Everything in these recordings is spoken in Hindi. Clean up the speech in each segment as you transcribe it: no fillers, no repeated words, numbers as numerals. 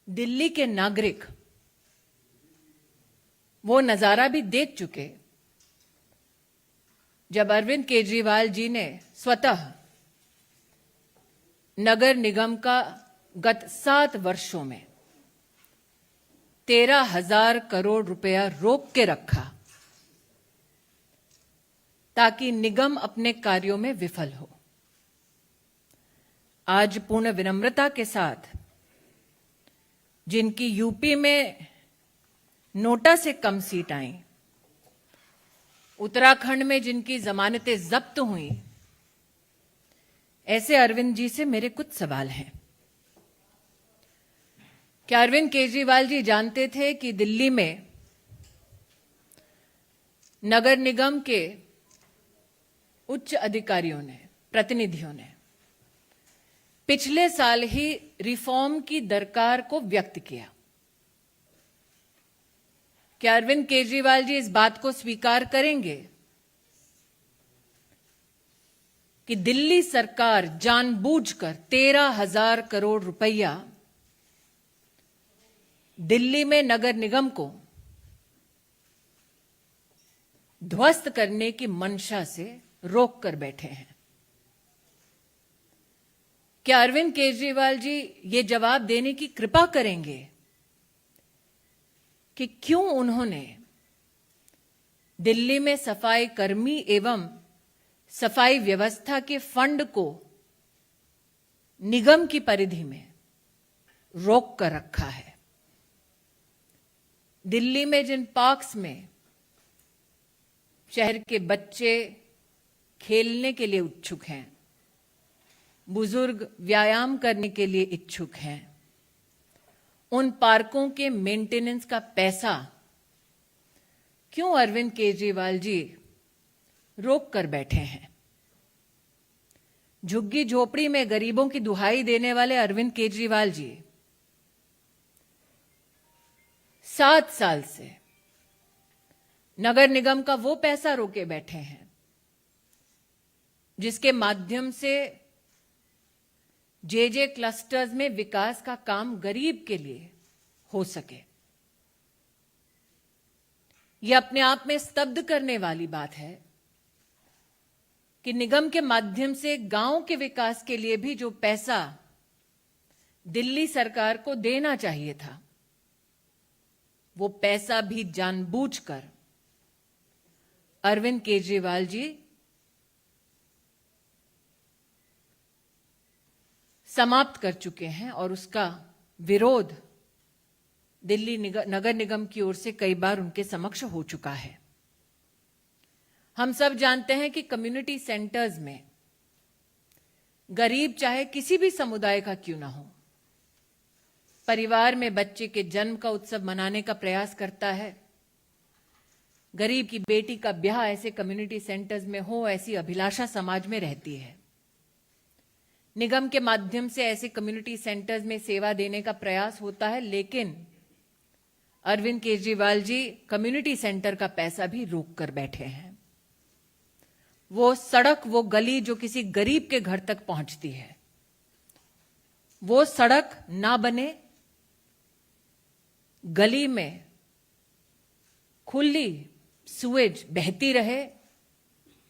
दिल्ली के नागरिक वो नजारा भी देख चुके जब अरविंद केजरीवाल जी ने स्वतः नगर निगम का गत 7 वर्षों में 13,000 करोड़ रुपया रोक के रखा ताकि निगम अपने कार्यों में विफल हो। आज पूर्ण विनम्रता के साथ जिनकी यूपी में नोटा से कम सीट आई, उत्तराखंड में जिनकी जमानतें जब्त हुई, ऐसे अरविंद जी से मेरे कुछ सवाल हैं। क्या अरविंद केजरीवाल जी जानते थे कि दिल्ली में नगर निगम के उच्च अधिकारियों ने, प्रतिनिधियों ने पिछले साल ही रिफॉर्म की दरकार को व्यक्त किया? क्या अरविंद केजरीवाल जी इस बात को स्वीकार करेंगे कि दिल्ली सरकार जानबूझकर 13,000 करोड़ रुपया दिल्ली में नगर निगम को ध्वस्त करने की मंशा से रोक कर बैठे हैं? क्या अरविंद केजरीवाल जी ये जवाब देने की कृपा करेंगे कि क्यों उन्होंने दिल्ली में सफाई कर्मी एवं सफाई व्यवस्था के फंड को निगम की परिधि में रोक कर रखा है? दिल्ली में जिन पार्क्स में शहर के बच्चे खेलने के लिए इच्छुक हैं, बुजुर्ग व्यायाम करने के लिए इच्छुक हैं, उन पार्कों के मेंटेनेंस का पैसा क्यों अरविंद केजरीवाल जी रोक कर बैठे हैं? झुग्गी झोपड़ी में गरीबों की दुहाई देने वाले अरविंद केजरीवाल जी 7 साल से नगर निगम का वो पैसा रोके बैठे हैं जिसके माध्यम से जे क्लस्टर्स में विकास का काम गरीब के लिए हो सके। यह अपने आप में स्तब्ध करने वाली बात है कि निगम के माध्यम से गांव के विकास के लिए भी जो पैसा दिल्ली सरकार को देना चाहिए था, वो पैसा भी जानबूझकर अरविंद केजरीवाल जी समाप्त कर चुके हैं और उसका विरोध दिल्ली नगर निगम की ओर से कई बार उनके समक्ष हो चुका है। हम सब जानते हैं कि कम्युनिटी सेंटर्स में गरीब चाहे किसी भी समुदाय का क्यों ना हो, परिवार में बच्चे के जन्म का उत्सव मनाने का प्रयास करता है। गरीब की बेटी का ब्याह ऐसे कम्युनिटी सेंटर्स में हो, ऐसी अभिलाषा समाज में रहती है। निगम के माध्यम से ऐसे कम्युनिटी सेंटर्स में सेवा देने का प्रयास होता है, लेकिन अरविंद केजरीवाल जी कम्युनिटी सेंटर का पैसा भी रोक कर बैठे हैं। वो सड़क, वो गली जो किसी गरीब के घर तक पहुंचती है, वो सड़क ना बने, गली में खुली सुएज बहती रहे,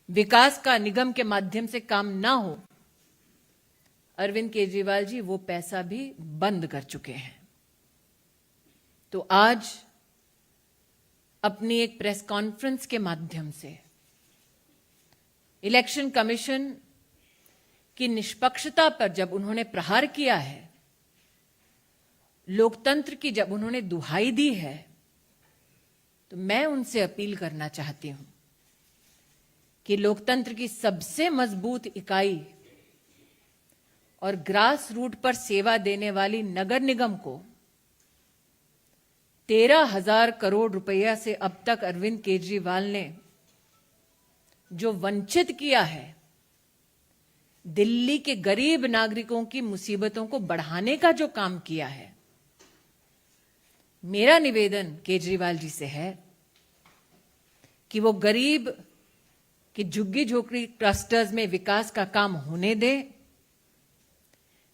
विकास का निगम के माध्यम से काम ना हो, अरविंद केजरीवाल जी वो पैसा भी बंद कर चुके हैं। तो आज अपनी एक प्रेस कॉन्फ्रेंस के माध्यम से इलेक्शन कमीशन की निष्पक्षता पर जब उन्होंने प्रहार किया है, लोकतंत्र की जब उन्होंने दुहाई दी है, तो मैं उनसे अपील करना चाहती हूं कि लोकतंत्र की सबसे मजबूत इकाई और ग्रास रूट पर सेवा देने वाली नगर निगम को 13,000 करोड़ रुपया से अब तक अरविंद केजरीवाल ने जो वंचित किया है, दिल्ली के गरीब नागरिकों की मुसीबतों को बढ़ाने का जो काम किया है, मेरा निवेदन केजरीवाल जी से है कि वो गरीब की झुग्गी झोपड़ी क्लस्टर्स में विकास का काम होने दें,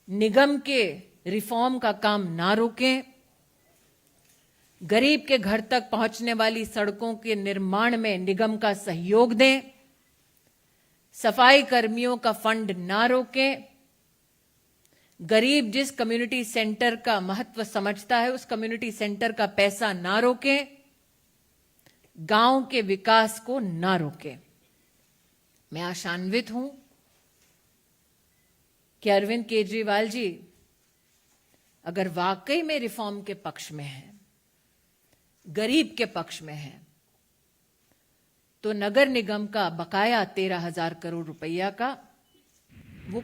निगम के रिफॉर्म का काम ना रोकें, गरीब के घर तक पहुंचने वाली सड़कों के निर्माण में निगम का सहयोग दें, सफाई कर्मियों का फंड ना रोकें, गरीब जिस कम्युनिटी सेंटर का महत्व समझता है उस कम्युनिटी सेंटर का पैसा ना रोकें, गांव के विकास को ना रोकें। मैं आशान्वित हूं कि अरविंद केजरीवाल जी अगर वाकई में रिफॉर्म के पक्ष में हैं, गरीब के पक्ष में हैं, तो नगर निगम का बकाया 13,000 करोड़ रुपया का वो